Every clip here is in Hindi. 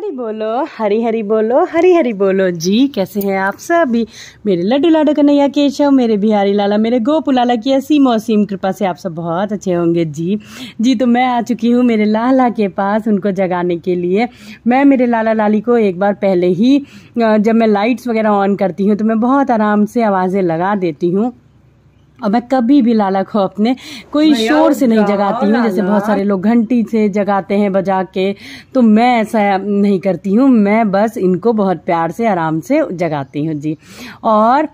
हरी बोलो, हरी हरी बोलो, हरी हरी बोलो जी। कैसे हैं आप सभी मेरे लड्डू लाडो कन्हैया केशव, मेरे बिहारी लाला, मेरे गोपू लाला की असीम असीम कृपा से आप सब बहुत अच्छे होंगे जी। तो मैं आ चुकी हूँ मेरे लाला के पास उनको जगाने के लिए। मैं मेरे लाला लाली को एक बार पहले ही जब मैं लाइट्स वगैरह ऑन करती हूँ तो मैं बहुत आराम से आवाज़ें लगा देती हूँ और मैं कभी भी लाला को अपने कोई शोर से नहीं जगाती हूँ। जैसे बहुत सारे लोग घंटी से जगाते हैं बजा के, तो मैं ऐसा नहीं करती हूँ। मैं बस इनको बहुत प्यार से आराम से जगाती हूँ जी। और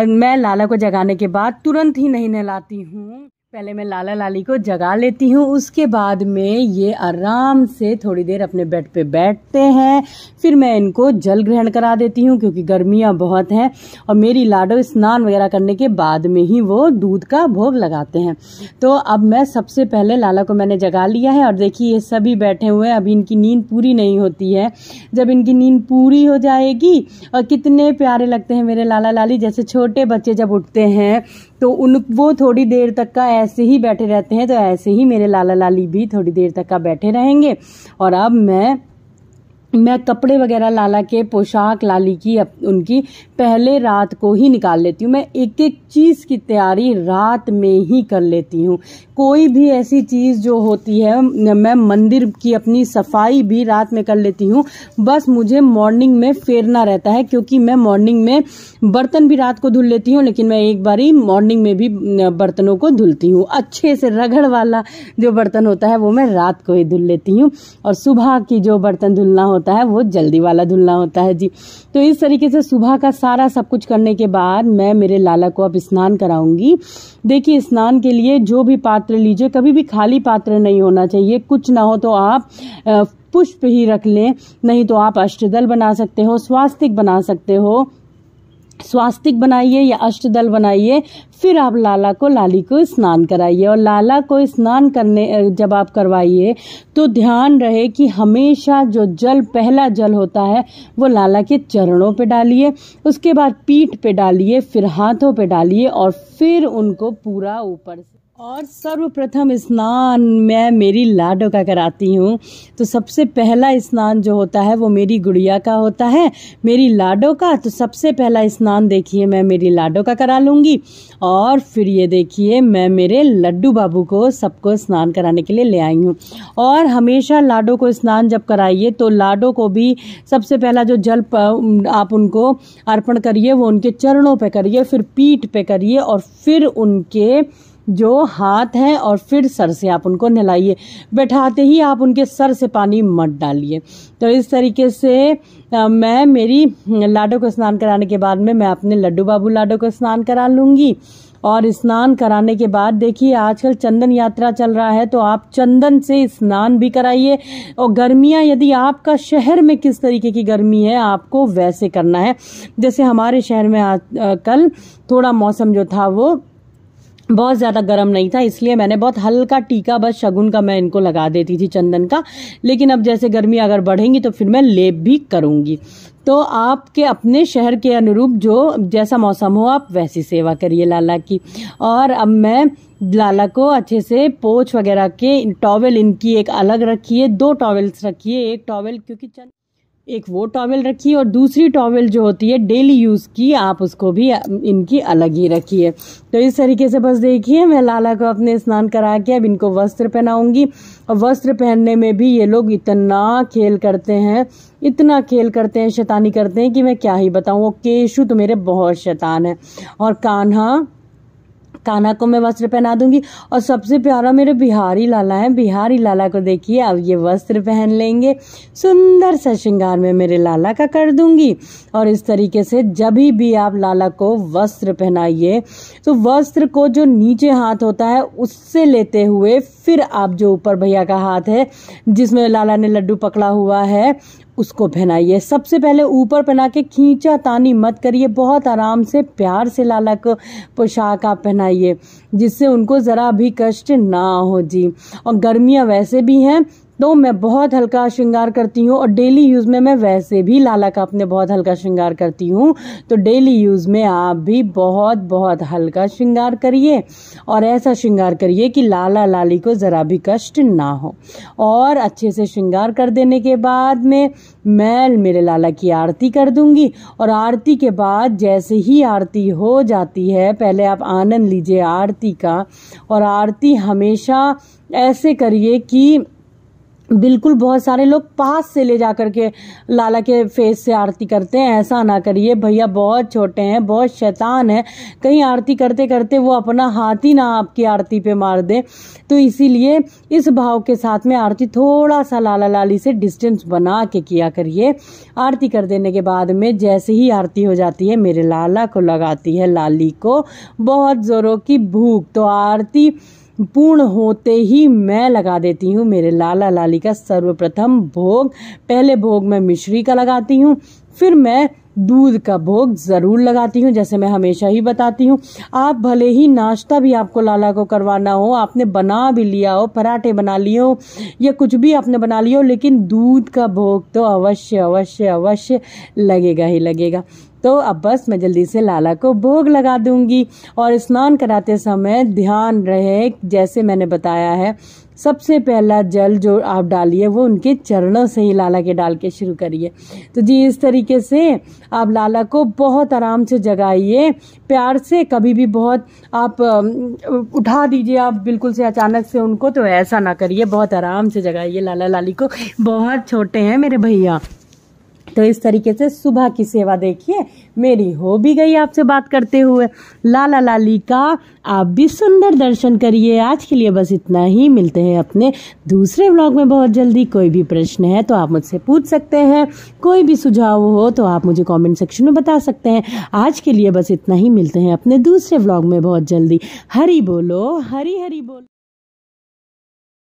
मैं लाला को जगाने के बाद तुरंत ही नहीं नहलाती हूँ। पहले मैं लाला लाली को जगा लेती हूँ, उसके बाद में ये आराम से थोड़ी देर अपने बेड पे बैठते हैं। फिर मैं इनको जल ग्रहण करा देती हूँ क्योंकि गर्मियाँ बहुत हैं और मेरी लाडो स्नान वगैरह करने के बाद में ही वो दूध का भोग लगाते हैं। तो अब मैं सबसे पहले लाला को मैंने जगा लिया है और देखिए ये सभी बैठे हुए हैं। अभी इनकी नींद पूरी नहीं होती है। जब इनकी नींद पूरी हो जाएगी और कितने प्यारे लगते हैं मेरे लाला लाली। जैसे छोटे बच्चे जब उठते हैं तो वो थोड़ी देर तक का ऐसे ही बैठे रहते हैं, तो ऐसे ही मेरे लाला लाली भी थोड़ी देर तक का बैठे रहेंगे। और अब मैं कपड़े वगैरह लाला के पोशाक लाली की उनकी पहले रात को ही निकाल लेती हूँ। मैं एक एक चीज़ की तैयारी रात में ही कर लेती हूँ। कोई भी ऐसी चीज़ जो होती है, मैं मंदिर की अपनी सफाई भी रात में कर लेती हूँ। बस मुझे मॉर्निंग में फेरना रहता है क्योंकि मैं मॉर्निंग में बर्तन भी रात को धुल लेती हूँ, लेकिन मैं एक बारी मॉर्निंग में भी बर्तनों को धुलती हूँ। अच्छे से रगड़ वाला जो बर्तन होता है वो मैं रात को ही धुल लेती हूँ और सुबह की जो बर्तन धुलना होता है वो जल्दी वाला धुलना होता है जी। तो इस तरीके से सुबह का सारा सब कुछ करने के बाद मैं मेरे लाला को अब स्नान कराऊंगी। देखिए स्नान के लिए जो भी पात्र लीजिए, कभी भी खाली पात्र नहीं होना चाहिए। कुछ ना हो तो आप पुष्प ही रख लें, नहीं तो आप अष्टदल बना सकते हो, स्वास्तिक बना सकते हो। स्वास्तिक बनाइए या अष्टदल बनाइए, फिर आप लाला को लाली को स्नान कराइए। और लाला को स्नान करने जब आप करवाइए तो ध्यान रहे कि हमेशा जो जल पहला जल होता है वो लाला के चरणों पे डालिए, उसके बाद पीठ पे डालिए, फिर हाथों पे डालिए और फिर उनको पूरा ऊपर से। और सर्वप्रथम स्नान मैं मेरी लाडो का कराती हूँ। तो सबसे पहला स्नान जो होता है वो मेरी गुड़िया का होता है, मेरी लाडो का। तो सबसे पहला स्नान देखिए मैं मेरी लाडो का करा लूँगी और फिर ये देखिए मैं मेरे लड्डू बाबू को सबको स्नान कराने के लिए ले आई हूँ। और हमेशा लाडो को स्नान जब कराइए तो लाडो को भी सबसे पहला जो जल आप उनको अर्पण करिए वो उनके चरणों पे करिए, फिर पीठ पे करिए और फिर उनके जो हाथ हैं और फिर सर से आप उनको नहलाइए। बैठाते ही आप उनके सर से पानी मत डालिए। तो इस तरीके से मैं मेरी लाडो को स्नान कराने के बाद में मैं अपने लड्डू बाबू लाडो को स्नान करा लूँगी। और स्नान कराने के बाद देखिए आजकल चंदन यात्रा चल रहा है तो आप चंदन से स्नान भी कराइए। और गर्मियाँ यदि आपका शहर में किस तरीके की गर्मी है आपको वैसे करना है। जैसे हमारे शहर में कल थोड़ा मौसम जो था वो बहुत ज़्यादा गर्म नहीं था, इसलिए मैंने बहुत हल्का टीका बस शगुन का मैं इनको लगा देती थी चंदन का। लेकिन अब जैसे गर्मी अगर बढ़ेंगी तो फिर मैं लेप भी करूँगी। तो आपके अपने शहर के अनुरूप जो जैसा मौसम हो आप वैसी सेवा करिए लाला की। और अब मैं लाला को अच्छे से पोंछ वगैरह के टॉवेल इनकी एक अलग रखिए, 2 टॉवेल्स रखिए। एक टॉवेल क्योंकि एक वो टॉवेल रखिए और दूसरी टॉवेल जो होती है डेली यूज़ की आप उसको भी इनकी अलग ही रखिए। तो इस तरीके से बस देखिए मैं लाला को अपने स्नान करा के अब इनको वस्त्र पहनाऊंगी। और वस्त्र पहनने में भी ये लोग इतना खेल करते हैं, इतना खेल करते हैं, शैतानी करते हैं कि मैं क्या ही बताऊँ। वो केशु तो मेरे बहुत शैतान है। और कान्हा को मैं वस्त्र पहना दूंगी। और सबसे प्यारा मेरे बिहारी लाला है, बिहारी लाला को देखिए अब ये वस्त्र पहन लेंगे। सुंदर सा श्रृंगार में मेरे लाला का कर दूंगी। और इस तरीके से जब भी आप लाला को वस्त्र पहनाइए तो वस्त्र को जो नीचे हाथ होता है उससे लेते हुए फिर आप जो ऊपर भैया का हाथ है जिसमें लाला ने लड्डू पकड़ा हुआ है उसको पहनाइए। सबसे पहले ऊपर पहना के खींचा तानी मत करिए, बहुत आराम से प्यार से लाला को पोशाक आप पहनाइए जिससे उनको ज़रा भी कष्ट ना हो जी। और गर्मियाँ वैसे भी हैं तो मैं बहुत हल्का श्रृंगार करती हूँ और डेली यूज़ में मैं वैसे भी लाला का अपने बहुत हल्का श्रृंगार करती हूँ। तो डेली यूज़ में आप भी बहुत बहुत हल्का श्रृंगार करिए और ऐसा श्रृंगार करिए कि लाला लाली को ज़रा भी कष्ट ना हो। और अच्छे से श्रृंगार कर देने के बाद में मैं मेरे लाला की आरती कर दूंगी। और आरती के बाद जैसे ही आरती हो जाती है, पहले आप आनंद लीजिए आरती का। और आरती हमेशा ऐसे करिए कि बिल्कुल बहुत सारे लोग पास से ले जा करके लाला के फेस से आरती करते हैं, ऐसा ना करिए भैया, बहुत छोटे हैं, बहुत शैतान है, कहीं आरती करते करते वो अपना हाथ ही ना आपकी आरती पे मार दे। तो इसीलिए इस भाव के साथ में आरती थोड़ा सा लाला लाली से डिस्टेंस बना के किया करिए। आरती कर देने के बाद में जैसे ही आरती हो जाती है, मेरे लाला को लगाती है लाली को बहुत जोरों की भूख। तो आरती पूर्ण होते ही मैं लगा देती हूँ मेरे लाला लाली का सर्वप्रथम भोग। पहले भोग मैं मिश्री का लगाती हूँ, फिर मैं दूध का भोग जरूर लगाती हूँ, जैसे मैं हमेशा ही बताती हूँ। आप भले ही नाश्ता भी आपको लाला को करवाना हो, आपने बना भी लिया हो, पराठे बना लिए हो या कुछ भी आपने बना लिया हो, लेकिन दूध का भोग तो अवश्य अवश्य अवश्य लगेगा ही लगेगा। तो अब बस मैं जल्दी से लाला को भोग लगा दूंगी। और स्नान कराते समय ध्यान रहे, जैसे मैंने बताया है, सबसे पहला जल जो आप डालिए वो उनके चरणों से ही लाला के डाल के शुरू करिए। तो जी इस तरीके से आप लाला को बहुत आराम से जगाइए, प्यार से। कभी भी बहुत आप उठा दीजिए आप बिल्कुल से अचानक से उनको, तो ऐसा ना करिए, बहुत आराम से जगाइए लाला लाली को, बहुत छोटे हैं मेरे भैया। तो इस तरीके से सुबह की सेवा देखिए मेरी हो भी गई आपसे बात करते हुए। लाला लाली का आप भी सुंदर दर्शन करिए। आज के लिए बस इतना ही, मिलते हैं अपने दूसरे व्लॉग में बहुत जल्दी। कोई भी प्रश्न है तो आप मुझसे पूछ सकते हैं, कोई भी सुझाव हो तो आप मुझे कमेंट सेक्शन में बता सकते हैं। आज के लिए बस इतना ही, मिलते हैं अपने दूसरे व्लॉग में बहुत जल्दी। हरि बोलो, हरि हरि बोलो।